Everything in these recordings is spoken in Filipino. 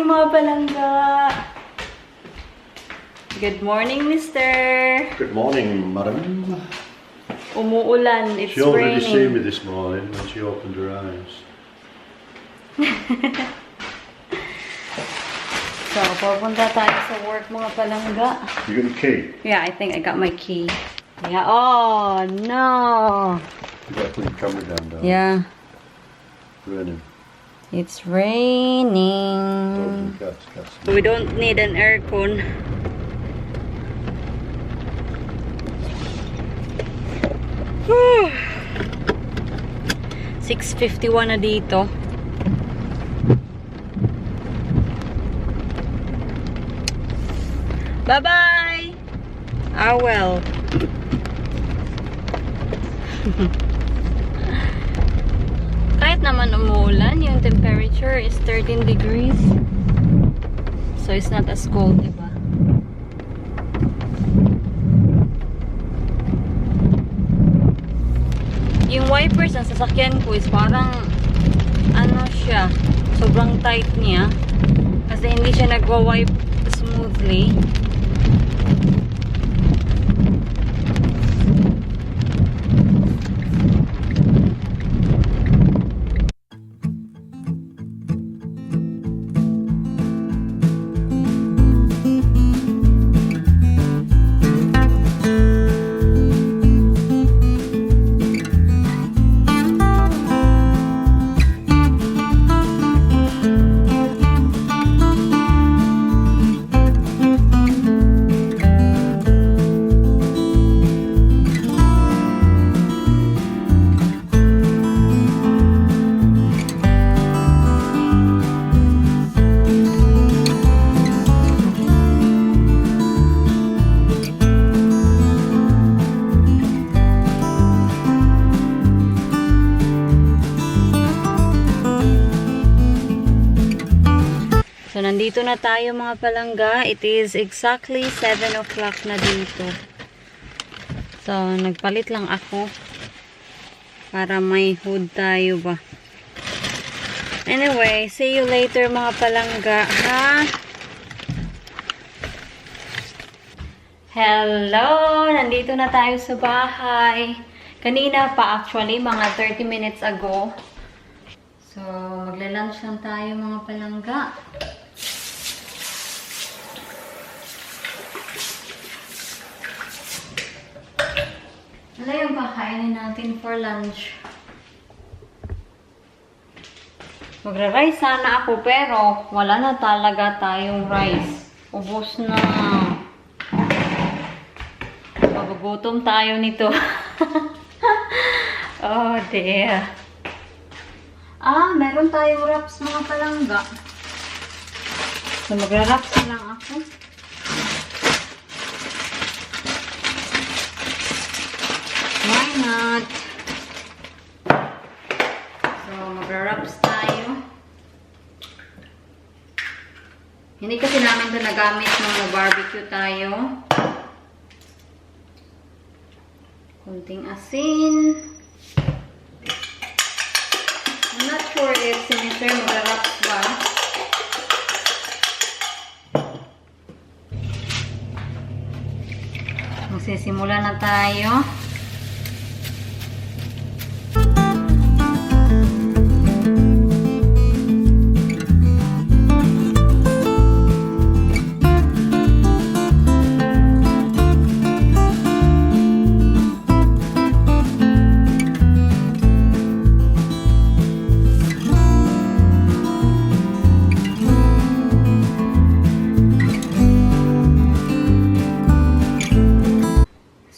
morning, mga palangga. Good morning, mister. Good morning, madam. Umuulan. It's She already raining. seen me this morning when she opened her eyes. So, pupunta tayo sa work, mga palangga. You got the key? Yeah, I think I got my key. Yeah. Oh, no. You got to put your camera down, darling. Yeah. Raining. It's raining. Cats. We don't need an aircon. Whew. 6:51 na dito. Bye-bye! Ah, well. Kahit naman umuulan, yung temperature is 13 degrees. So, it's not as cold, diba? Yung wipers ng sasakyan ko is parang ano siya, sobrang tight niya kasi hindi siya nagwa-wipe smoothly. So, nandito na tayo, mga palangga. It is exactly 7 o'clock na dito. So, nagpalit lang ako para may hood tayo ba. Anyway, see you later, mga palangga, ha? Hello! Nandito na tayo sa bahay. Kanina pa actually, mga 30 minutes ago. So, magla-lunch lang tayo, mga palangga. Ano yung kakainin natin for lunch? Magra-rice sana ako pero wala na talaga tayong rice. Ubos na. Magugutom tayo nito. Oh dear. Ah, meron tayong wraps, mga palangga. So magra-wraps na lang ako. Why not? So, magra-wraps tayo. Hindi kasi namin ito nagamit nung na-barbecue tayo. Kunting asin. I'm not sure if si Mr. magra-wraps ba. Magsisimula na tayo.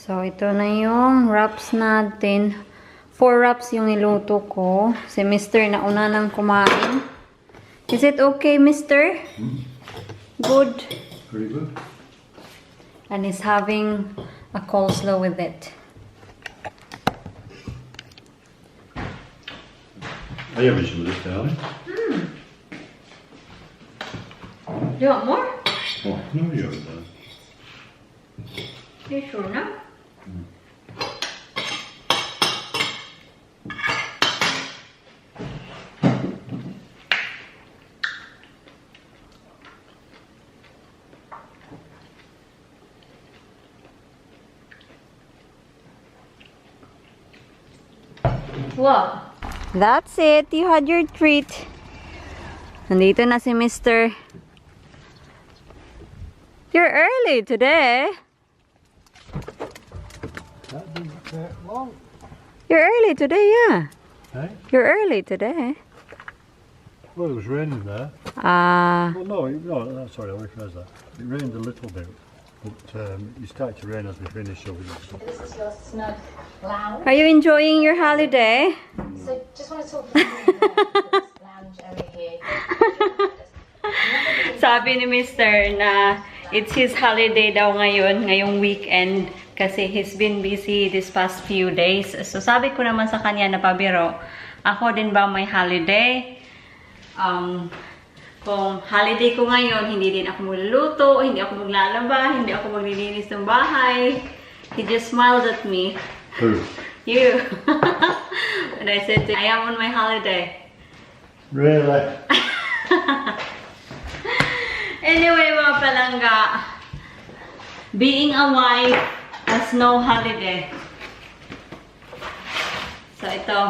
So, ito na yung wraps natin. 4 wraps yung niluto ko. Si Mr. nauna nang kumain. Is it okay, Mr.? Good. Pretty good. And he's having a coleslaw with it. I have some of this, darling. Do you want more? Oh, no, you haven't done. You sure now? What? That's it. You had your treat. Nandito na si Mr. You're early today. That didn't take long. You're early today, yeah. Hey? You're early today. Well, it was raining there. Ah. Well, no, sorry, I rephrase that. It rained a little bit, but it started to rain as we finished, so we just... This is your snug lounge. Are you enjoying your holiday? So just want to talk about this lounge area here. Sabi ni Mr. na it's his holiday daw ngayong weekend kasi he's been busy this past few days. So sabi ko naman sa kanya na pabiro, ako din ba may holiday? Kung holiday ko ngayon, hindi din ako magluluto, hindi ako maglalaba, hindi ako maglilinis ng bahay. He just smiled at me. Who? You. And I said, I am on my holiday. Really? Anyway, mga palangga, being a wife has no holiday. So, ito.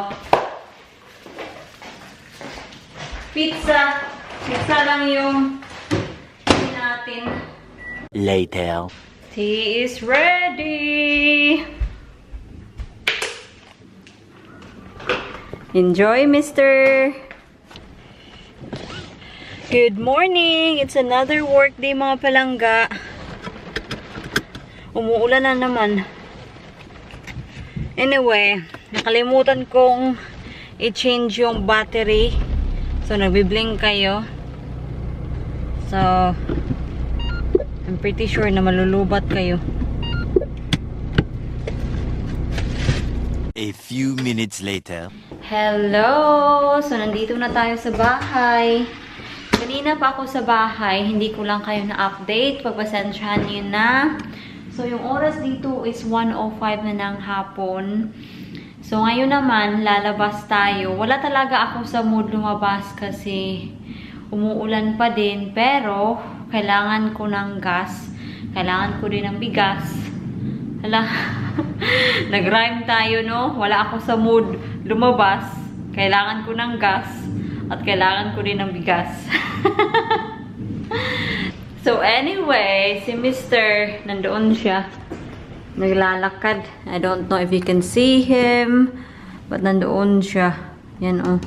Pizza. Pizza lang yung natin. Later. Tea is ready. Enjoy, mister. Good morning. It's another work day, mga palangga. Umuulan na naman. Anyway, nakalimutan kong i-change yung battery. So, nagbiblink kayo. So, I'm pretty sure na malulubat kayo. A few minutes later. Hello! So, nandito na tayo sa bahay. Kanina pa ako sa bahay. Hindi ko lang kayo na-update. Pagpasensyahan nyo na. So, yung oras dito is 1:05 na ng hapon. So, ngayon naman, lalabas tayo. Wala talaga ako sa mood lumabas kasi umuulan pa din. Pero, kailangan ko ng gas. Kailangan ko din ng bigas. Hala, nag-rhyme tayo, no? Wala ako sa mood lumabas. Kailangan ko ng gas. At kailangan ko din ng bigas. So, anyway, si Mr. nandoon siya. Naglalakad. I don't know if you can see him. But nandoon siya. Yan, oh.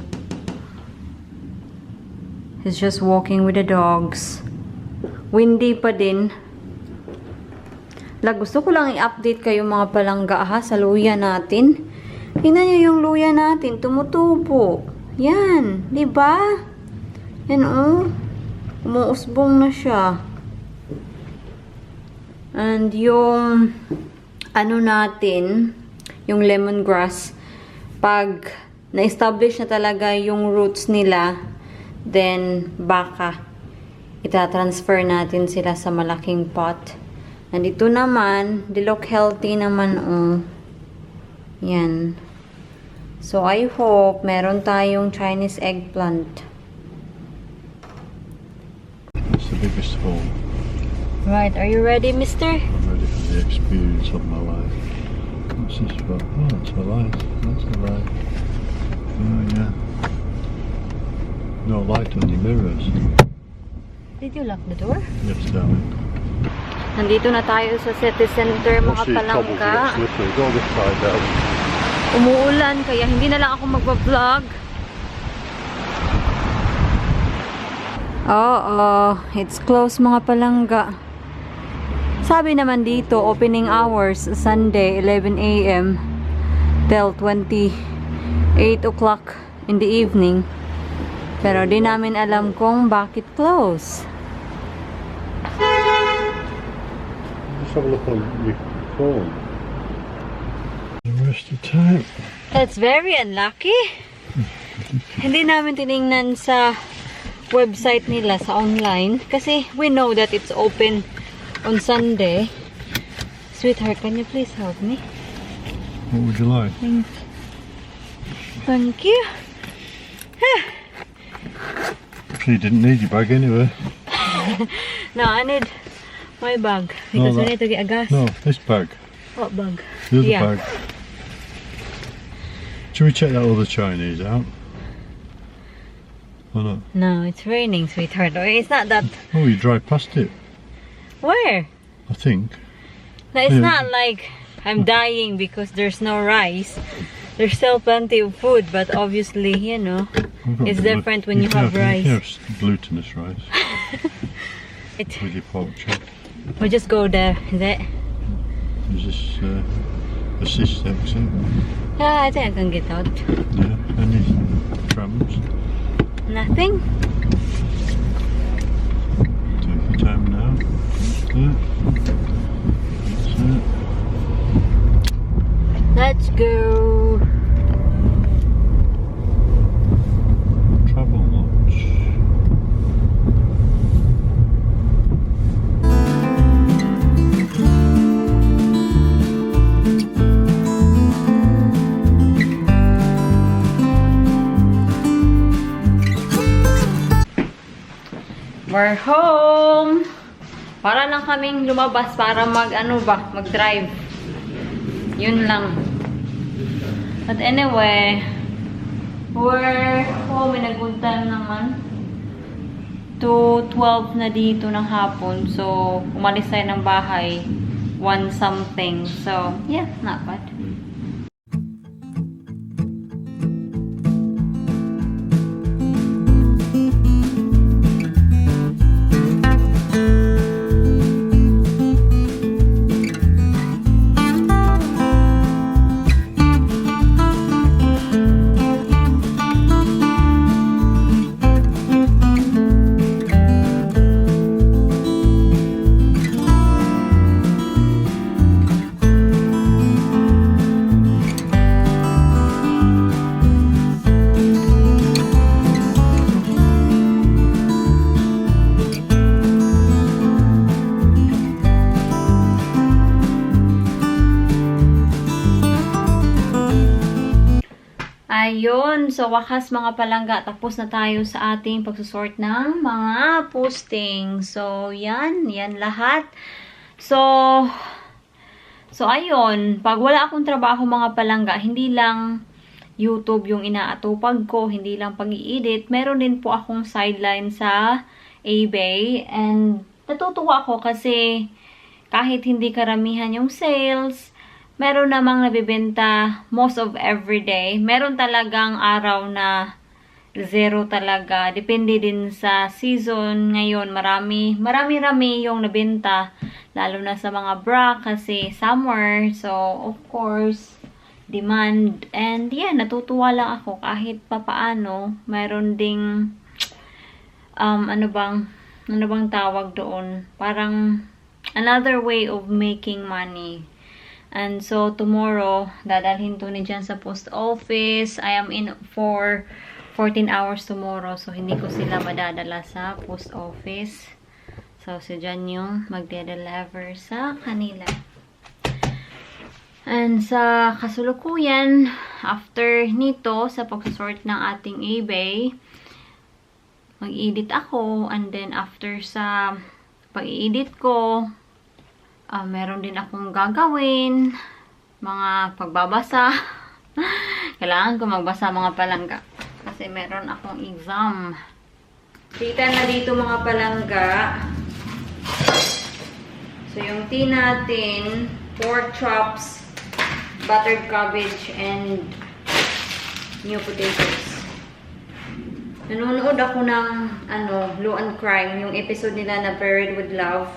He's just walking with the dogs. Windy pa din. Gusto ko lang i-update kayo mga palangga ha, sa luya natin. Tingnan nyo yung luya natin. Tumutubo. Yan. Diba? Yan, oh. Umuusbong na siya. And yung ano natin, yung lemongrass, pag na-establish na talaga yung roots nila, then baka itatransfer natin sila sa malaking pot. And ito naman, they look healthy naman, oh. Yan. So I hope meron tayong Chinese eggplant. It's the biggest fall. Right, are you ready, mister? I'm ready for the experience of my life. What's this for? Oh, it's a light. That's a light. Oh, yeah. No light on the mirrors. Did you lock the door? Yes, darling. Nandito na tayo sa city center, mga Watch these cobbles palangga. get slippery. Go this side down. Umuulan, kaya hindi na lang ako magpa-vlog. Oo, it's closed, mga palangga. Sabi naman dito, opening hours, Sunday, 11 a.m. till 28 o'clock in the evening. Pero di namin alam kung bakit close. Just have a look on your phone. The rest of the time. That's very unlucky. Hindi namin tiningnan sa website nila, sa online. Kasi we know that it's open on Sunday. Sweetheart, can you please help me? What would you like? Thank you. You didn't need your bag anyway. No, I need my bag. Because we need to get a gas. No, this bag. What bag? The other Yeah. bag. Should we check that other Chinese out? Or not? No, it's raining, sweetheart. It's not that. Oh, you drive past it, Where? I think. No, it's Yeah. not like I'm dying because there's no rice. There's still plenty of food, but obviously, you know, We've got it's different when you can have rice. You can have glutinous rice It, with your pork chop. we'll just go there, is it? Is this assist exit? Yeah, I think I can get out. Yeah, any trams? Nothing? Take your time now. That's it. Let's go. Travel launch. We're home. Para lang kaming lumabas para mag-drive. Yun lang. But anyway, we're home. Nag-time naman. 2:12 na dito ng hapon. So, umalis tayo ng bahay. 1 something. So, yeah, not bad. Ayun, so wakas mga palangga, tapos na tayo sa ating pagsusort ng mga posting. So, yan lahat. So ayun, pag wala akong trabaho mga palangga, hindi lang YouTube yung inaatupag ko, hindi lang pag-i-edit, meron din po akong sideline sa eBay. And natutuwa ako kasi kahit hindi karamihan yung sales, meron namang nabibenta most of every day. Meron talagang araw na zero talaga. Depende din sa season. Ngayon, marami yung nabenta. Lalo na sa mga bra kasi summer. So, of course, demand. And yeah, natutuwa lang ako kahit papaano. Meron ding, ano bang tawag doon? Parang another way of making money. And so, tomorrow, dadalhin to ni dyan sa post office. I am in for 14 hours tomorrow. So, hindi ko sila madadala sa post office. So, si dyan yung magde-deliver sa kanila. And sa kasulukuyan, after nito, sa pagsasort ng ating eBay, mag-edit ako. And then, after sa pag-edit ko, meron din akong gagawin, mga pagbabasa. Kailangan ko magbasa mga palangga. Kasi meron akong exam. Kita na dito mga palangga. So, yung tea natin, pork chops, buttered cabbage, and new potatoes. Nanonood ako ng, Law and Crime, yung episode nila na Buried with Love.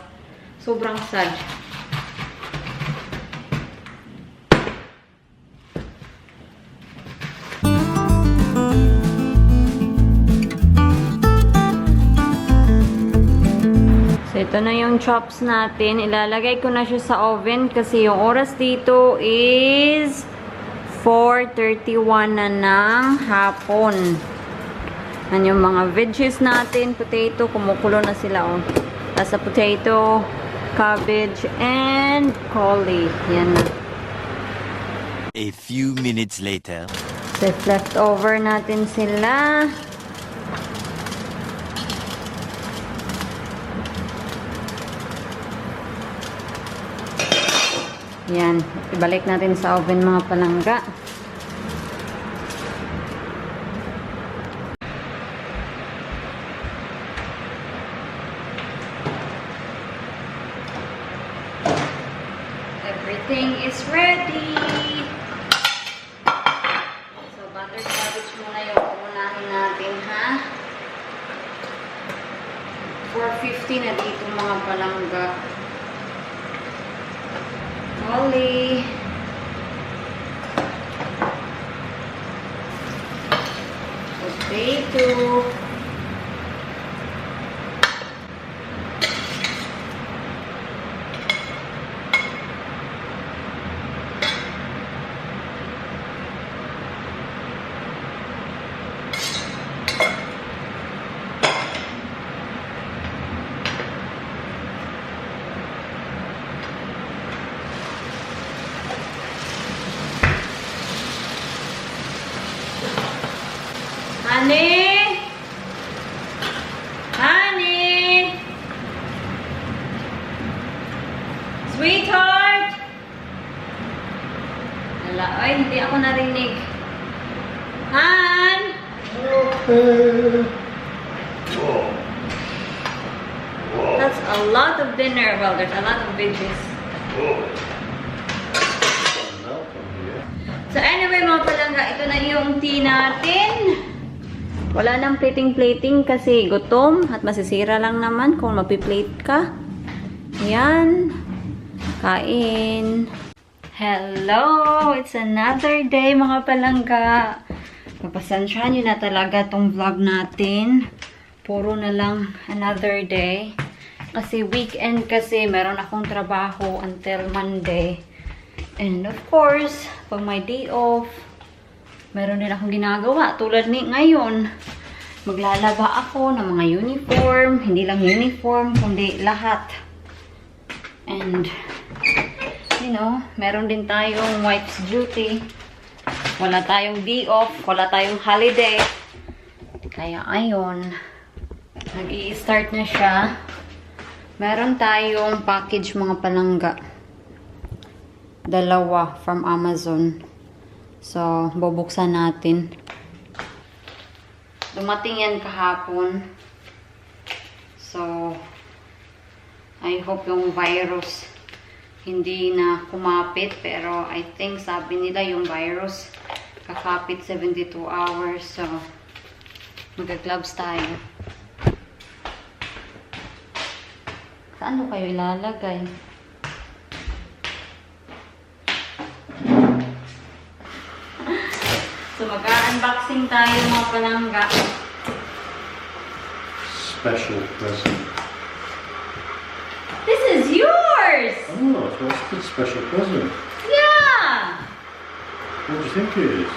Sobrang sad. So, ito na yung chops natin. Ilalagay ko na siya sa oven kasi yung oras dito is 4:31 na ng hapon. Yan yung mga veggies natin. Potato, kumukulo na sila. Oh. Tapos sa potato, cabbage, and cauli. Yan na. A few minutes later. So, leftover natin sila. Yan. Ibalik natin sa oven mga palangga. 50 na dito mga palangga. Molly. Potato. Honey! Honey! Sweetheart! Wala. Ay, hindi ako narinig. Han! That's a lot of dinner. Well, there's a lot of veggies. So anyway mga palangga, ito na yung tea natin. Wala nang plating-plating kasi gutom at masisira lang naman kung mapiplate ka. Ayan. Kain. Hello! It's another day mga palangga. Papasensyahan nyo na talaga tong vlog natin. Puro na lang another day. Kasi weekend kasi meron akong trabaho until Monday. And of course, pag may day off, meron din akong ginagawa. Tulad ni ngayon, maglalaba ako ng mga uniform. Hindi lang uniform, kundi lahat. And, you know, meron din tayong wife's duty. Wala tayong day off, wala tayong holiday. Kaya ayun, nag-i-start na siya. Meron tayong package mga palangga. Dalawa from Amazon. So, bubuksan natin. Dumating yan kahapon. So, I hope yung virus hindi na kumapit. Pero, I think sabi nila yung virus kakapit 72 hours. So, mag-gloves tayo. Saan mo kayo ilalagay? So, mag-unboxing tayo mga palangga. Special present. This is yours! Oh, so that's a good special present. Yeah! What do you think it is?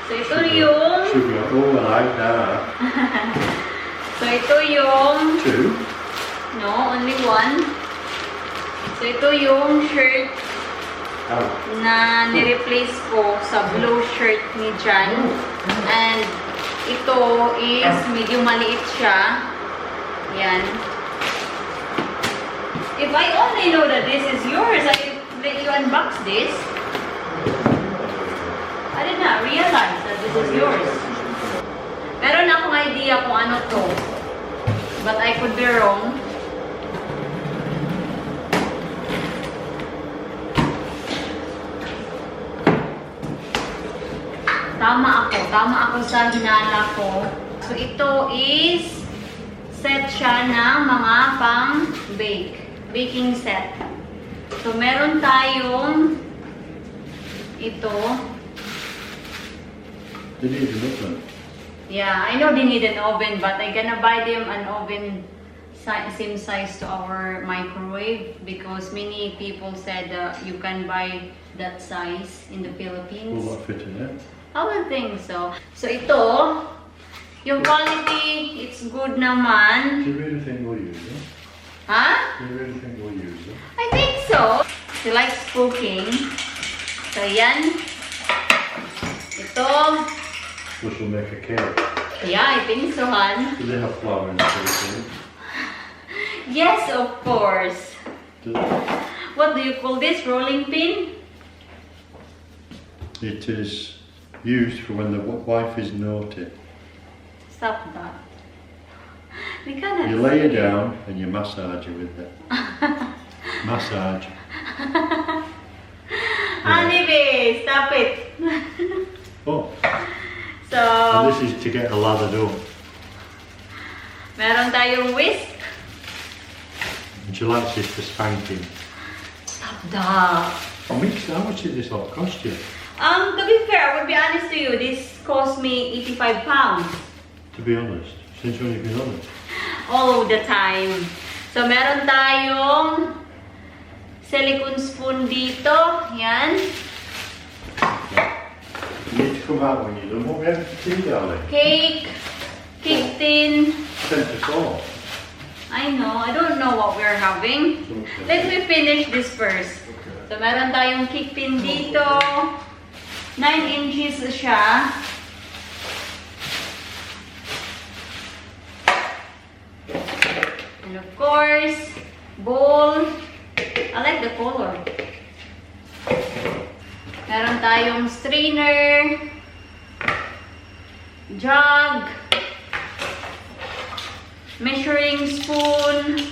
So, ito yung... Sugar. Oh, I like that. So, ito yung... Two. No, only one. So, ito yung shirt Oh. na nireplace ko sa blue shirt ni Jan. And ito is medyo maliit siya. Yan. If I only know that this is yours, I let you unbox this. I did not realize that this is yours. Meron akong idea kung ano to. But I could be wrong. Tama ako sa hinala ko. So, ito is set siya ng mga pang-bake. Baking set. So, meron tayong ito. They need an oven. Yeah, I know they need an oven, but I'm gonna buy them an oven same size to our microwave because many people said you can buy that size in the Philippines. Will that fit in there? I would think so. So ito, yung quality, it's good naman. Do you really think we'll use it? Ha? Do you really think we'll use it? I think so. She likes cooking. So yan. Ito. Which will make a cake. Yeah, I think so, Han. Do they have flour in the Philippines? Yes, of course. Do they? What do you call this? Rolling pin? It is used for when the wife is naughty. Stop that. We cannot. You lay it down and you massage her with it. Massage. Honey, babe, stop it. Oh, So, and this is to get a lather done. meron tayong whisk. And she likes this for spanking. Stop that. How much did this all cost you? To be fair, I would be honest to you, this cost me 85 pounds. To be honest, since when have you been on it? All the time. So, meron tayong silicone spoon dito. Yan. You need to come out when you're done. What we have to do, darling? Cake tin. 10 to 4. I know. I don't know what we're having. Let me finish this first. So, meron tayong cake tin dito. 9 inches siya. And of course, bowl. I like the color. Meron tayong strainer, jug, measuring spoon,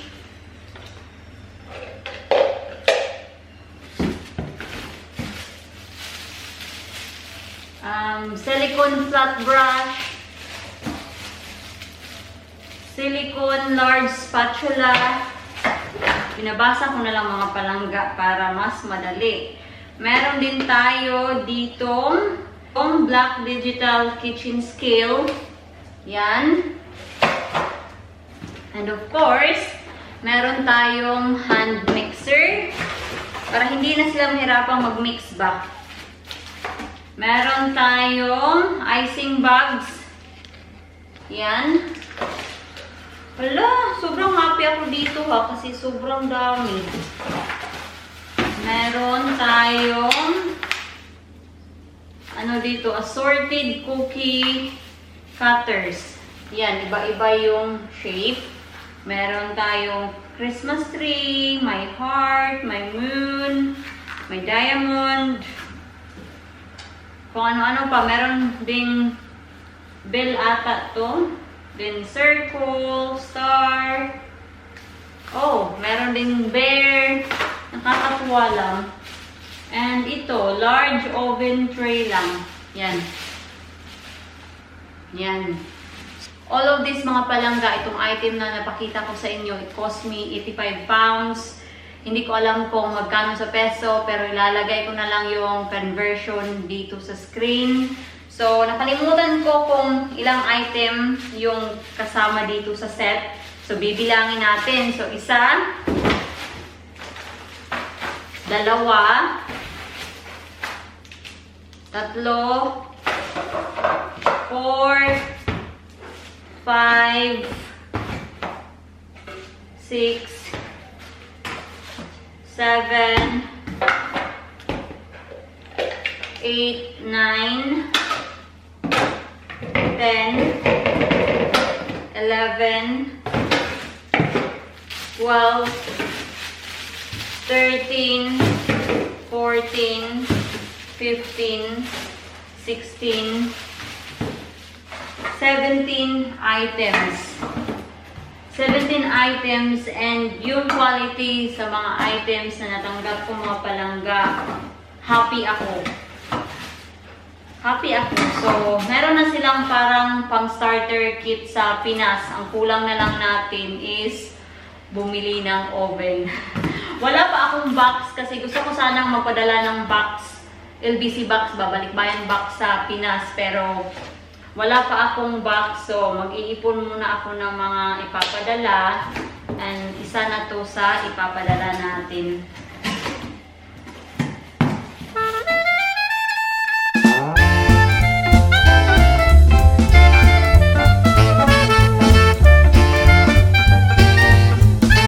silicone flat brush, silicone large spatula. Binabasa ko na lang mga palangga para mas madali. Meron din tayo ditong black digital kitchen scale. Yan. And of course, meron tayong hand mixer para hindi na sila mahirapang mag-mix ba. Meron tayong icing bags. Yan. Wala, sobrang happy ako dito ha kasi sobrang dami. Meron tayong dito, assorted cookie cutters. Yan, iba-iba yung shape. Meron tayong Christmas tree, my heart, my moon, my diamond. Kung ano-ano pa. Meron ding bell ata to. Then circle, star. Oh, meron ding bear. Nakakatuwa lang. And ito, large oven tray lang. Yan. Yan. All of this mga palangga, itong item na napakita ko sa inyo, it cost me 85 pounds. Hindi ko alam kung magkano sa peso, pero ilalagay ko na lang yung conversion dito sa screen. So, nakalimutan ko kung ilang item yung kasama dito sa set. So, bibilangin natin. So, 1, 2, 3, 4, 5, 6, 7, 8, 9, 10, 11, 12, 13, 14, 15, 16, 17 items. 17 items and yung quality sa mga items na natanggap ko mga palangga, happy ako. Happy ako. So, meron na silang parang pang-starter kit sa Pinas. Ang kulang na lang natin is bumili ng oven. Wala pa akong box kasi gusto ko sanang magpadala ng box. LBC box ba? Balikbayan box sa Pinas. Pero, wala pa akong box. So, mag-iipon muna ako ng mga ipapadala. And isa na to sa ipapadala natin.